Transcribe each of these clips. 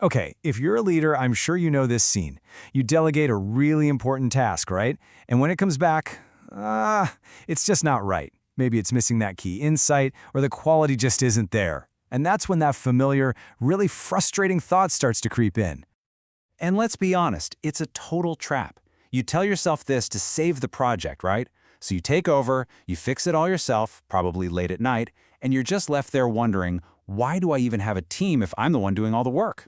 Okay, if you're a leader, I'm sure you know this scene. You delegate a really important task, right? And when it comes back, it's just not right. Maybe it's missing that key insight, or the quality just isn't there. And that's when that familiar, really frustrating thought starts to creep in. And let's be honest, it's a total trap. You tell yourself this to save the project, right? So you take over, you fix it all yourself, probably late at night, and you're just left there wondering, why do I even have a team if I'm the one doing all the work?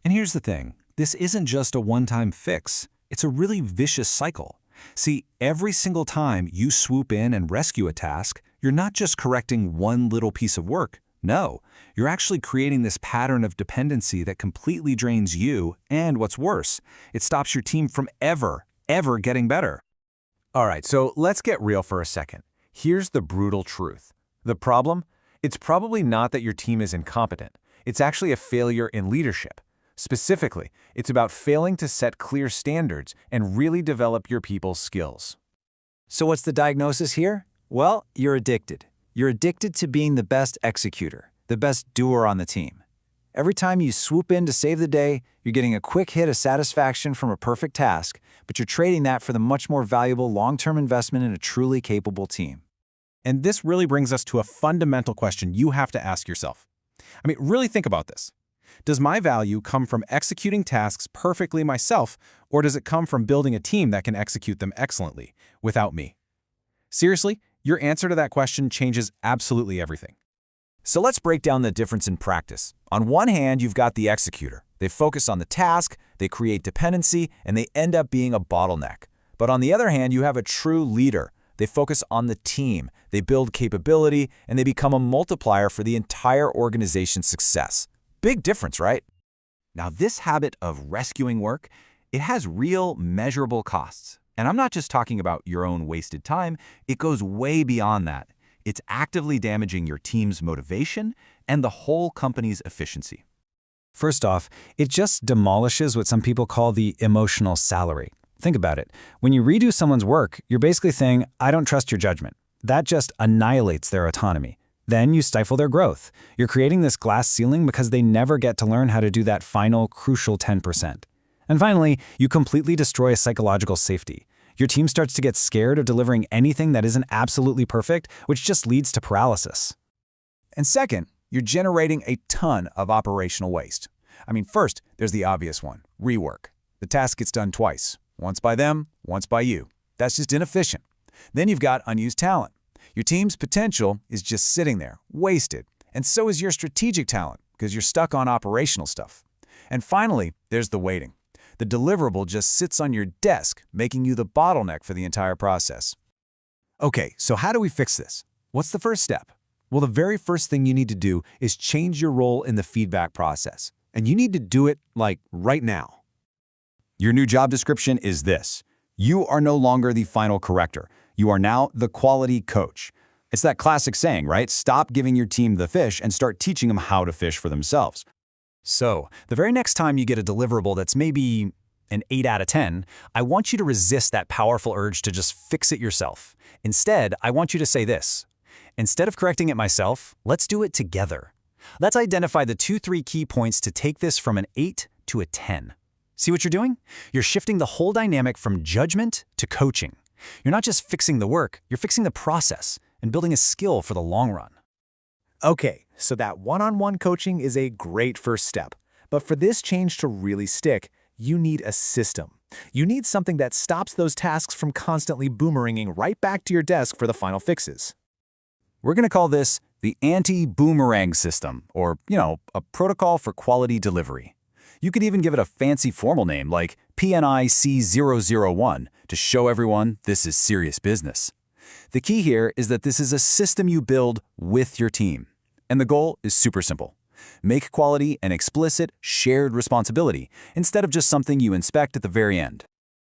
And here's the thing, this isn't just a one-time fix. It's a really vicious cycle. See, every single time you swoop in and rescue a task, you're not just correcting one little piece of work. No, you're actually creating this pattern of dependency that completely drains you, and what's worse, it stops your team from ever getting better. All right, so let's get real for a second. Here's the brutal truth. The problem? It's probably not that your team is incompetent. It's actually a failure in leadership. Specifically, it's about failing to set clear standards and really develop your people's skills. So what's the diagnosis here? Well, you're addicted. You're addicted to being the best executor, the best doer on the team. Every time you swoop in to save the day, you're getting a quick hit of satisfaction from a perfect task, but you're trading that for the much more valuable long-term investment in a truly capable team. And this really brings us to a fundamental question you have to ask yourself. Really think about this. Does my value come from executing tasks perfectly myself, or does it come from building a team that can execute them excellently, without me? Seriously, your answer to that question changes absolutely everything. So let's break down the difference in practice. On one hand, you've got the executor. They focus on the task, they create dependency, and they end up being a bottleneck. But on the other hand, you have a true leader. They focus on the team, they build capability, and they become a multiplier for the entire organization's success. Big difference, right? Now, this habit of rescuing work, it has real measurable costs. And I'm not just talking about your own wasted time, it goes way beyond that. It's actively damaging your team's motivation and the whole company's efficiency. First off, it just demolishes what some people call the emotional salary. Think about it. When you redo someone's work, you're basically saying, I don't trust your judgment. That just annihilates their autonomy. Then you stifle their growth. You're creating this glass ceiling because they never get to learn how to do that final, crucial 10%. And finally, you completely destroy a psychological safety. Your team starts to get scared of delivering anything that isn't absolutely perfect, which just leads to paralysis. And second, you're generating a ton of operational waste. First, there's the obvious one, rework. The task gets done twice, once by them, once by you. That's just inefficient. Then you've got unused talent. Your team's potential is just sitting there, wasted. And so is your strategic talent, because you're stuck on operational stuff. And finally, there's the waiting. The deliverable just sits on your desk, making you the bottleneck for the entire process. Okay, so how do we fix this? What's the first step? Well, the very first thing you need to do is change your role in the feedback process. And you need to do it, right now. Your new job description is this. You are no longer the final corrector. You are now the quality coach. It's that classic saying, right? Stop giving your team the fish and start teaching them how to fish for themselves. So, the very next time you get a deliverable that's maybe an 8 out of 10, I want you to resist that powerful urge to just fix it yourself. Instead, I want you to say this. Instead of correcting it myself, let's do it together. Let's identify the 2-3 key points to take this from an 8 to a 10. See what you're doing? You're shifting the whole dynamic from judgment to coaching. You're not just fixing the work, you're fixing the process and building a skill for the long run. Okay, so that one-on-one coaching is a great first step. But for this change to really stick, you need a system. You need something that stops those tasks from constantly boomeranging right back to your desk for the final fixes. We're going to call this the anti-boomerang system, or, a protocol for quality delivery. You could even give it a fancy formal name like PNIC001 to show everyone this is serious business. The key here is that this is a system you build with your team. And the goal is super simple. Make quality an explicit, shared responsibility instead of just something you inspect at the very end.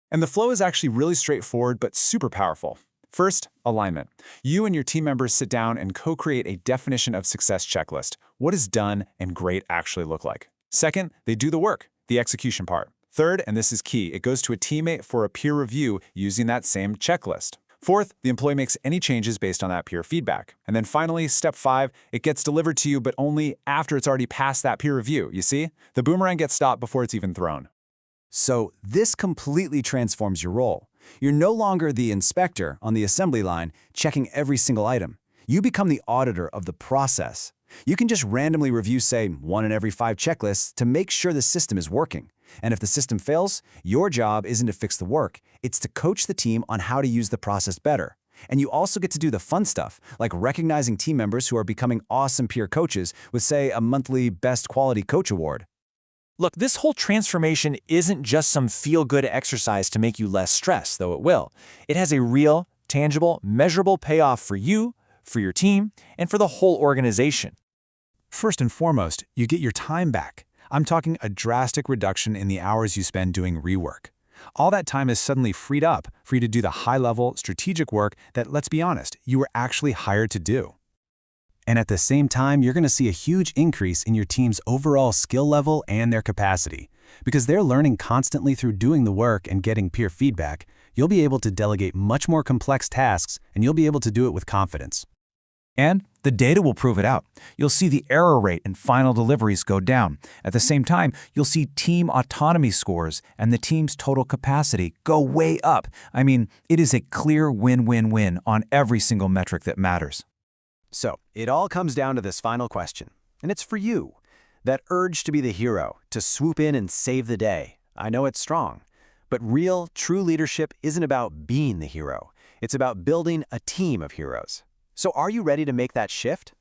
And the flow is actually really straightforward but super powerful. First, alignment. You and your team members sit down and co-create a definition of success checklist. What does done and great actually look like? Second, they do the work, the execution part. Third, and this is key, it goes to a teammate for a peer review using that same checklist. Fourth, the employee makes any changes based on that peer feedback. And then finally, step 5, it gets delivered to you, but only after it's already passed that peer review. You see? The boomerang gets stopped before it's even thrown. So this completely transforms your role. You're no longer the inspector on the assembly line checking every single item. You become the auditor of the process. You can just randomly review, say, 1 in every 5 checklists to make sure the system is working. And if the system fails, your job isn't to fix the work, it's to coach the team on how to use the process better. And you also get to do the fun stuff, like recognizing team members who are becoming awesome peer coaches with, say, a monthly Best Quality Coach Award. Look, this whole transformation isn't just some feel-good exercise to make you less stressed, though it will. It has a real, tangible, measurable payoff for you, for your team, and for the whole organization. First and foremost, you get your time back. I'm talking a drastic reduction in the hours you spend doing rework. All that time is suddenly freed up for you to do the high-level, strategic work that, let's be honest, you were actually hired to do. And at the same time, you're going to see a huge increase in your team's overall skill level and their capacity. Because they're learning constantly through doing the work and getting peer feedback, you'll be able to delegate much more complex tasks, and you'll be able to do it with confidence. And the data will prove it out. You'll see the error rate in final deliveries go down. At the same time, you'll see team autonomy scores and the team's total capacity go way up. I mean, it is a clear win-win-win on every single metric that matters. So, it all comes down to this final question, and it's for you. That urge to be the hero, to swoop in and save the day. I know it's strong, but real, true leadership isn't about being the hero. It's about building a team of heroes. So are you ready to make that shift?